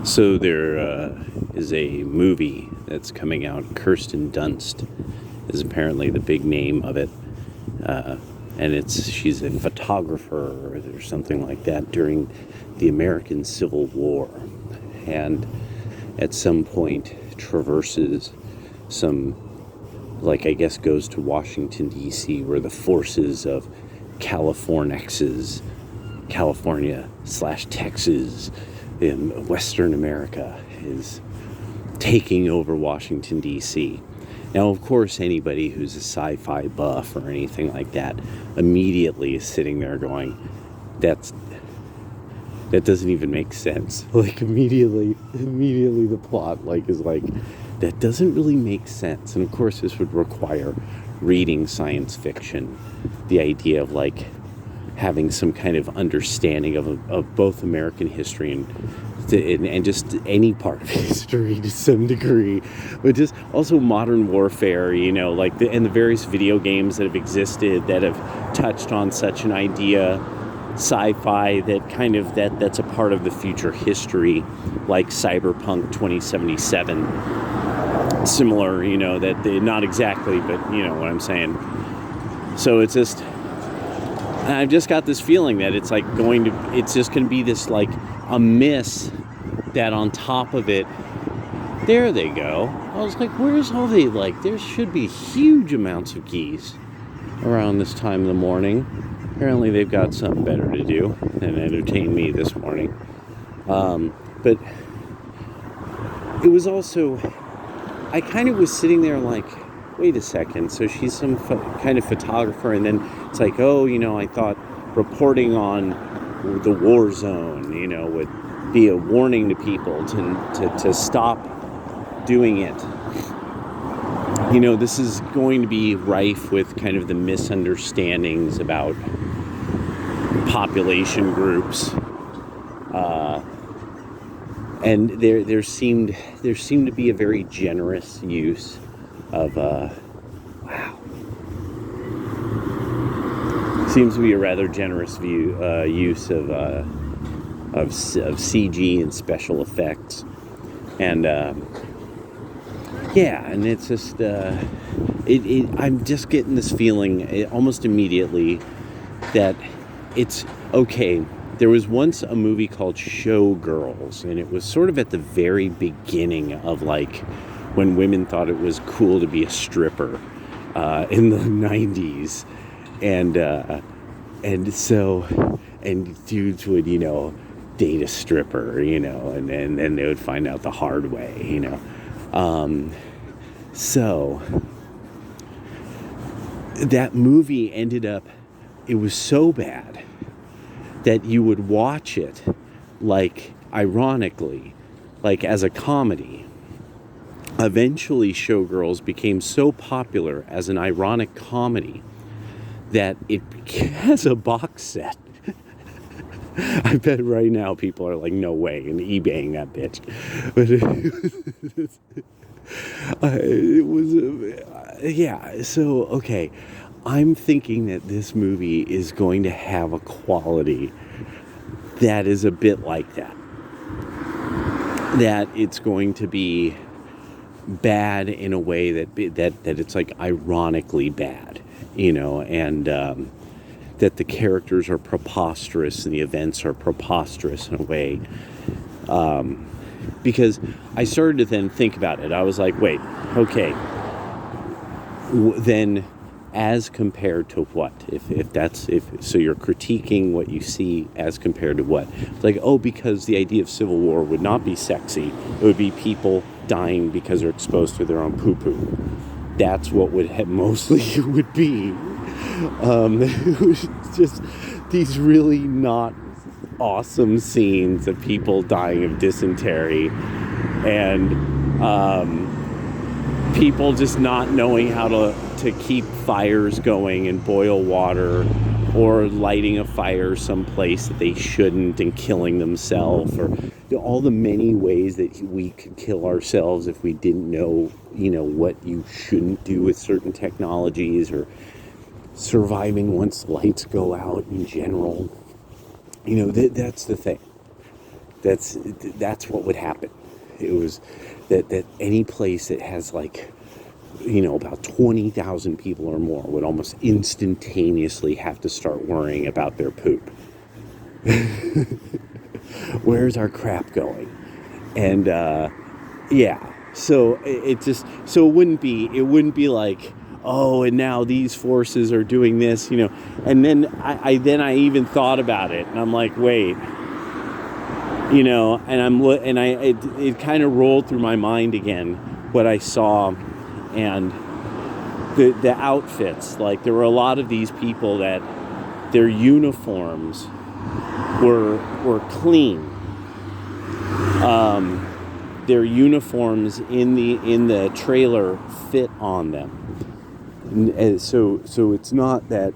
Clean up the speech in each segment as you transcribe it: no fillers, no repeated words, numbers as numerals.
So there is a movie that's coming out. Kirsten Dunst is apparently the big name of it, and she's a photographer or something like that during the American Civil War, and at some point traverses some, like, I guess goes to Washington D.C., where the forces of California slash Texas in Western America is taking over Washington, D.C. Now, of course, anybody who's a sci-fi buff or anything like that immediately is sitting there going, that doesn't even make sense. Like, immediately the plot, like, is like, that doesn't really make sense. And of course, this would require reading science fiction, the idea of, like, having some kind of understanding of both American history and just any part of history to some degree, but just also modern warfare, like and the various video games that have existed that have touched on such an idea, sci-fi that's a part of the future history, like Cyberpunk 2077. Similar, that not exactly, but you know what I'm saying. So it's just, I've just got this feeling that it's just going to be this, like, a miss that on top of it, there they go. I was like, where's all the, like, there should be huge amounts of geese around this time of the morning. Apparently they've got something better to do than entertain me this morning. But it was also, I kind of was sitting there like, wait a second, so she's some kind of photographer, and then it's like, oh, I thought reporting on the war zone, would be a warning to people to stop doing it. This is going to be rife with kind of the misunderstandings about population groups, and there seemed to be a very generous use of seems to be a rather generous use of CG and special effects, and and it's just I'm just getting this feeling almost immediately that it's okay. There was once a movie called Showgirls, and it was sort of at the very beginning of, like, when women thought it was cool to be a stripper in the 90s. And dudes would, date a stripper, and then they would find out the hard way, So that movie ended up, it was so bad that you would watch it, like, ironically, like as a comedy. Eventually, Showgirls became so popular as an ironic comedy that it has a box set. I bet right now people are like, no way, and eBaying that bitch. But it was, so, okay. I'm thinking that this movie is going to have a quality that is a bit like that. That it's going to be bad in a way that it's, like, ironically bad, and that the characters are preposterous and the events are preposterous in a way. Because I started to then think about it. I was like, wait, okay, then as compared to what? If so you're critiquing what you see as compared to what? It's like, oh, because the idea of Civil War would not be sexy. It would be people dying because they're exposed to their own poo-poo. That's what mostly would be. It was just these really not awesome scenes of people dying of dysentery, and people just not knowing how to keep fires going and boil water, or lighting a fire someplace that they shouldn't and killing themselves, or all the many ways that we could kill ourselves if we didn't know, what you shouldn't do with certain technologies, or surviving once lights go out in general. That's the thing. That's what would happen. It was that any place that has like, about 20,000 people or more would almost instantaneously have to start worrying about their poop. Where's our crap going? And yeah, so it wouldn't be like, oh, and now these forces are doing this, and then I even thought about it, and I'm like, wait, it kind of rolled through my mind again what I saw, and the outfits. Like, there were a lot of these people that their uniforms were clean. Their uniforms in the trailer fit on them, and so it's not that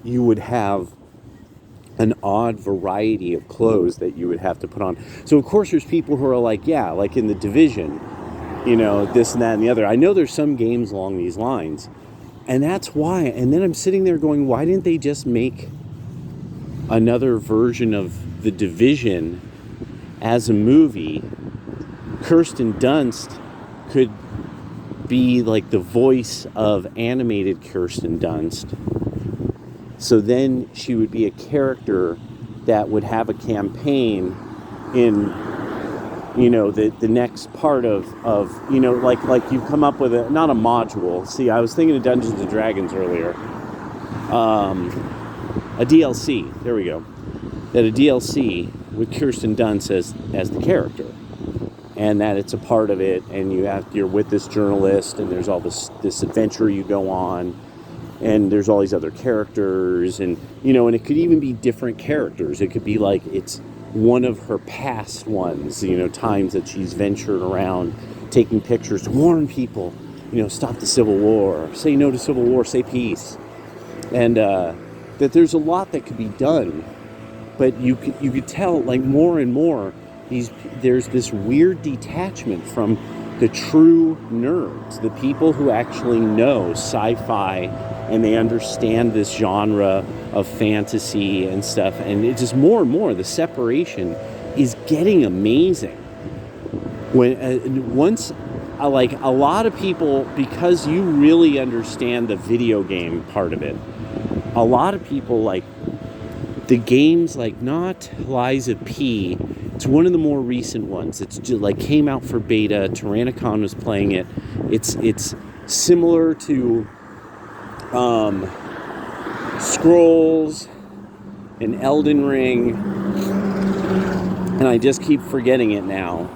you would have an odd variety of clothes that you would have to put on. So of course there's people who are like, yeah, like in the Division, this and that and the other. I know there's some games along these lines, and that's why. And then I'm sitting there going, why didn't they just make another version of the Division as a movie? Kirsten Dunst could be like the voice of animated Kirsten Dunst. So then she would be a character that would have a campaign in, the next part of like you come up with not a module. See, I was thinking of Dungeons and Dragons earlier. A DLC. There we go. That a DLC with Kirsten Dunst as the character, and that it's a part of it, and you're with this journalist, and there's all this adventure you go on. And there's all these other characters, and and it could even be different characters. It could be like it's one of her past ones, times that she's ventured around taking pictures to warn people, stop the Civil War, say no to Civil War, say peace. And that there's a lot that could be done, but you could tell, like, more and more there's this weird detachment from the true nerds, the people who actually know sci-fi and they understand this genre of fantasy and stuff. And it's just more and more, the separation is getting amazing. Once a lot of people, because you really understand the video game part of it, a lot of people like the games, like not Lies of P. It's one of the more recent ones. It's just like came out for beta. Tyrannicon was playing it. It's similar to Scrolls and Elden Ring, and I just keep forgetting it now.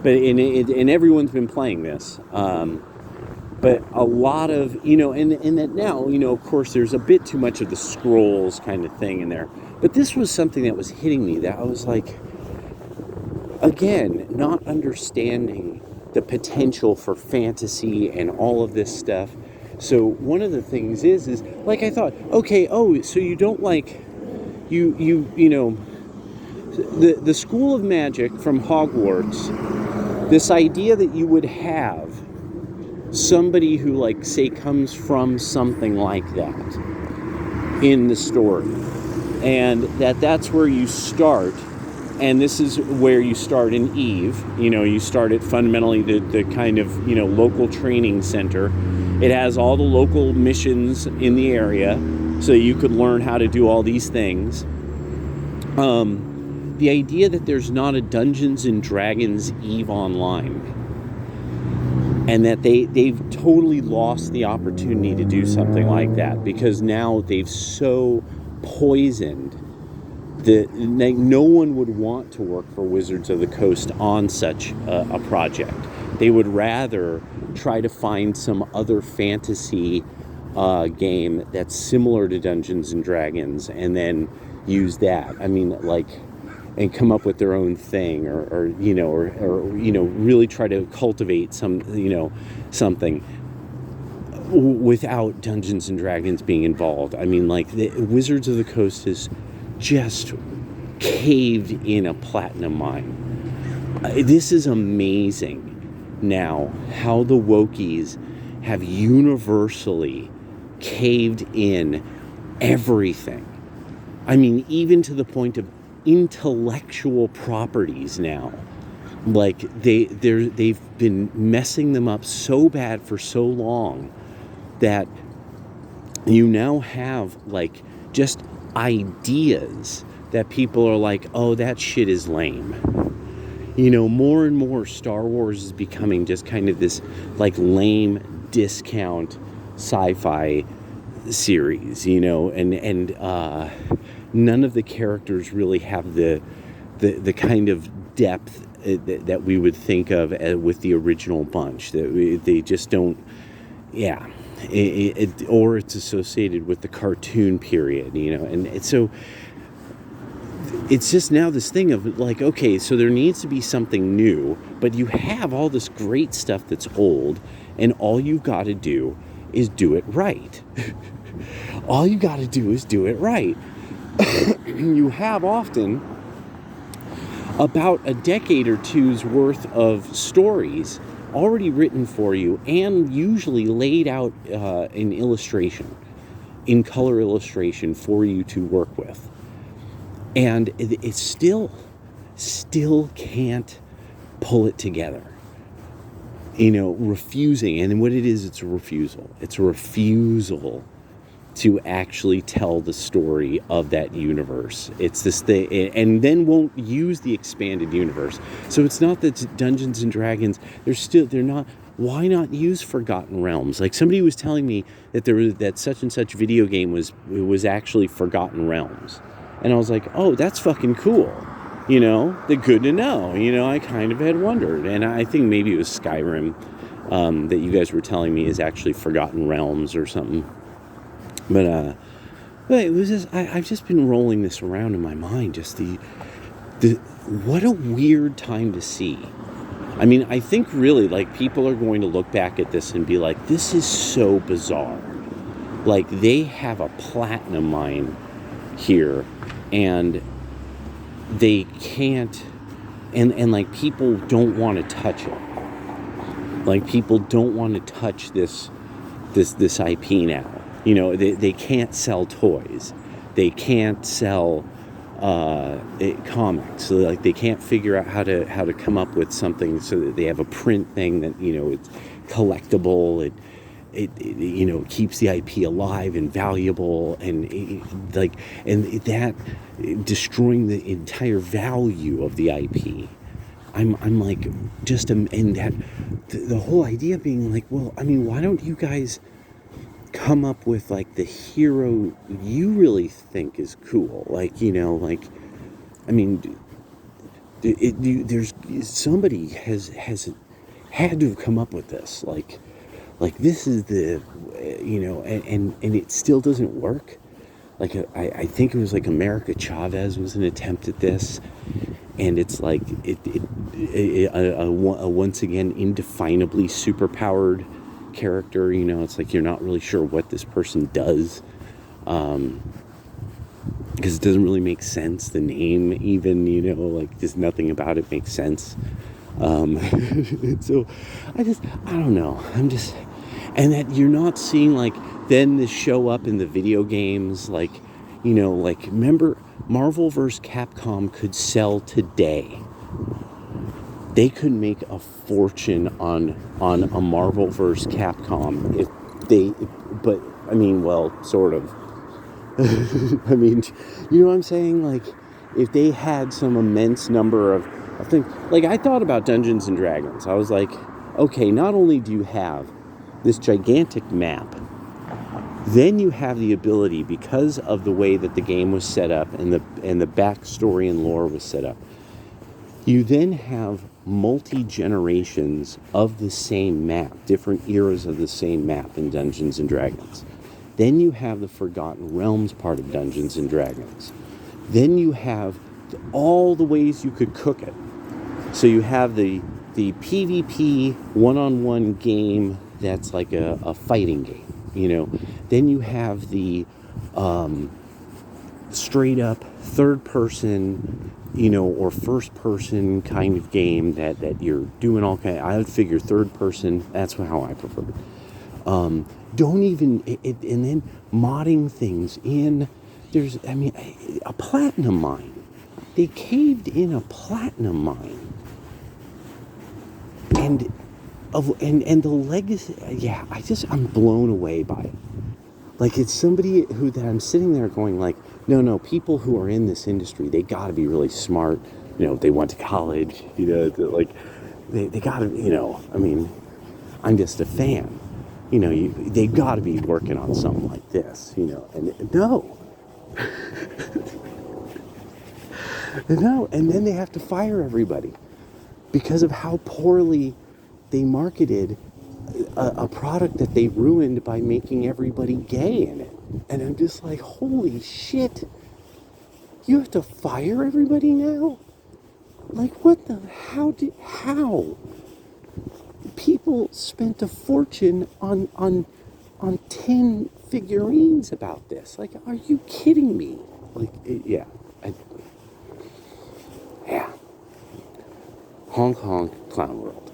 But everyone's been playing this. But a lot of, and that now, of course, there's a bit too much of the Scrolls kind of thing in there. But this was something that was hitting me, that I was like, again, not understanding the potential for fantasy and all of this stuff. So one of the things is like, I thought, okay, so you don't like, the School of Magic from Hogwarts, this idea that you would have somebody who, like, say, comes from something like that in the story, and that's where you start, and this is where you start in Eve. You start at fundamentally the kind of, local training center. It has all the local missions in the area, so you could learn how to do all these things. The idea that there's not a Dungeons and Dragons Eve Online, and that they've totally lost the opportunity to do something like that, because now they've so poisoned no one would want to work for Wizards of the Coast on such a project. They would rather try to find some other fantasy game that's similar to Dungeons and Dragons, and then use that. I mean, like, and come up with their own thing, or really try to cultivate something without Dungeons and Dragons being involved. I mean, like, the Wizards of the Coast is just caved in a platinum mine. This is amazing now how the Wokies have universally caved in everything. I mean, even to the point of intellectual properties now. Like they've been messing them up so bad for so long that you now have like just ideas that people are like, oh, that shit is lame. More and more Star Wars is becoming just kind of this like lame discount sci-fi series, and none of the characters really have the kind of depth that we would think of with the original bunch. They just don't, yeah. Or it's associated with the cartoon period, and so it's just now this thing of like, okay, so there needs to be something new, but you have all this great stuff that's old, and all you've got to do is do it right. All you got to do is do it right. You have often about a decade or two's worth of stories already written for you and usually laid out in illustration, in color illustration for you to work with. And it still can't pull it together. Refusing. And what it is, it's a refusal. It's a refusal to actually tell the story of that universe. It's this thing, and then won't use the expanded universe. So it's not that Dungeons and Dragons, they're not, why not use Forgotten Realms? Like somebody was telling me that such and such video game was actually Forgotten Realms. And I was like, oh, that's fucking cool. They're good to know. I kind of had wondered. And I think maybe it was Skyrim that you guys were telling me is actually Forgotten Realms or something. But it was just, I've just been rolling this around in my mind, just the what a weird time to see. I mean, I think really, like, people are going to look back at this and be like, this is so bizarre. Like, they have a platinum mine here, and they can't, and like, people don't want to touch it. Like, people don't want to touch this IP now. They can't sell toys. They can't sell comics. So like they can't figure out how to come up with something so that they have a print thing that it's collectible. It keeps the IP alive and valuable, and that destroying the entire value of the IP. I'm like just and that the whole idea being like, well, I mean, why don't you guys come up with like the hero you really think is cool? Like, I mean, there's somebody has had to have come up with this. Like this is the, and it still doesn't work. Like I think it was like America Chavez was an attempt at this, and it's like a once again indefinably superpowered character. It's like you're not really sure what this person does, because it doesn't really make sense. The name even, like just nothing about it makes sense. So I don't know. And that you're not seeing like then this show up in the video games, like, like remember Marvel vs. Capcom could sell today. They could make a fortune on a Marvel vs. Capcom but I mean, well, sort of. I mean, you know what I'm saying? Like, if they had some immense number of things, like I thought about Dungeons and Dragons. I was like, okay, not only do you have this gigantic map, then you have the ability, because of the way that the game was set up and the backstory and lore was set up, you then have multi-generations of the same map, different eras of the same map in Dungeons and Dragons. Then you have the Forgotten Realms part of Dungeons and Dragons. Then you have all the ways you could cook it. So you have the PvP one-on-one game that's like a fighting game, Then you have the straight up third person, or first person kind of game that you're doing all kind of, I would figure third person, that's how I prefer it. Don't even, and then modding things in, there's, I mean, a platinum mine. They caved in a platinum mine. And and the legacy, yeah, I'm blown away by it. Like, it's somebody who that I'm sitting there going like, no, people who are in this industry, they got to be really smart. They went to college, like they got to, I mean, I'm just a fan. They've got to be working on something like this, and no. No, and then they have to fire everybody because of how poorly they marketed a product that they ruined by making everybody gay in it. And I'm just like, holy shit. You have to fire everybody now? Like, what the, how? People spent a fortune on 10 figurines about this. Like, are you kidding me? Like, yeah. Yeah. Honk honk clown world.